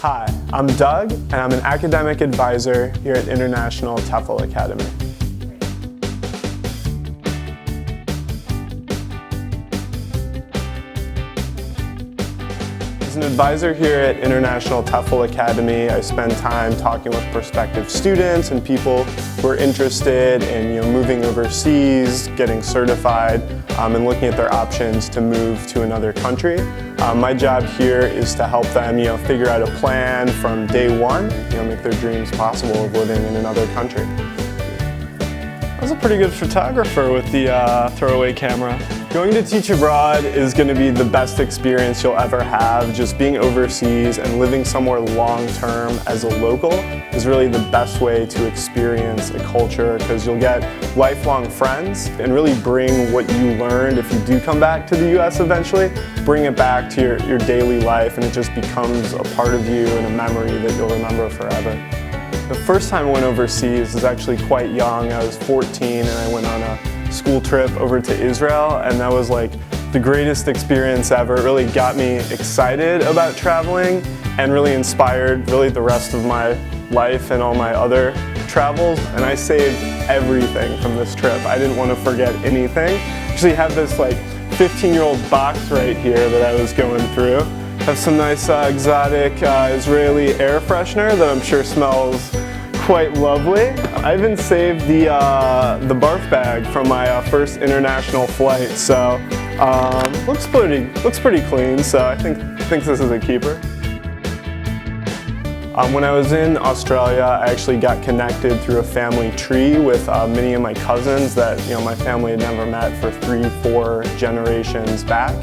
Hi, I'm Doug, and I'm an academic advisor here at International TEFL Academy. As an advisor here at International TEFL Academy, I spend time talking with prospective students and people who are interested in moving overseas, getting certified, and looking at their options to move to another country. My job here is to help them figure out a plan from day one, make their dreams possible of living in another country. I was a pretty good photographer with the throwaway camera. Going to teach abroad is going to be the best experience you'll ever have. Just being overseas and living somewhere long-term as a local is really the best way to experience a culture, because you'll get lifelong friends and really bring what you learned, if you do come back to the US eventually, bring it back to your daily life, and it just becomes a part of you and a memory that you'll remember forever. The first time I went overseas was actually quite young. I was 14 and I went on a school trip over to Israel, and that was like the greatest experience ever. It really got me excited about traveling and really inspired the rest of my life and all my other travels, and I saved everything from this trip. I didn't want to forget anything. Actually have this 15-year-old box right here that I was going through. Have some nice exotic Israeli air freshener that I'm sure smells quite lovely. I even saved the barf bag from my first international flight, so looks pretty clean. So I think this is a keeper. When I was in Australia, I actually got connected through a family tree with many of my cousins that my family had never met for 3-4 generations back,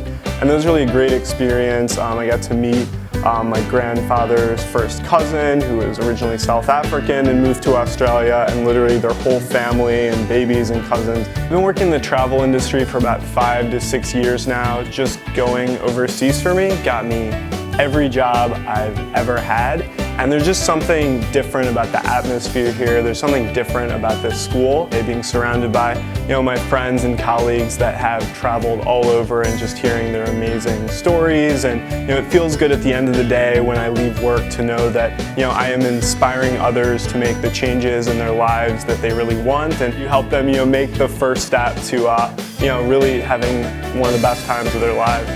and it was really a great experience. I got to meet my grandfather's first cousin, who was originally South African and moved to Australia, and literally their whole family and babies and cousins. I've been working in the travel industry for about 5 to 6 years now. Just going overseas for me got me every job I've ever had. And there's just something different about the atmosphere here. There's something different about this school. Being surrounded by my friends and colleagues that have traveled all over, and just hearing their amazing stories. And it feels good at the end of the day when I leave work to know that I am inspiring others to make the changes in their lives that they really want, and you help them make the first step to really having one of the best times of their lives.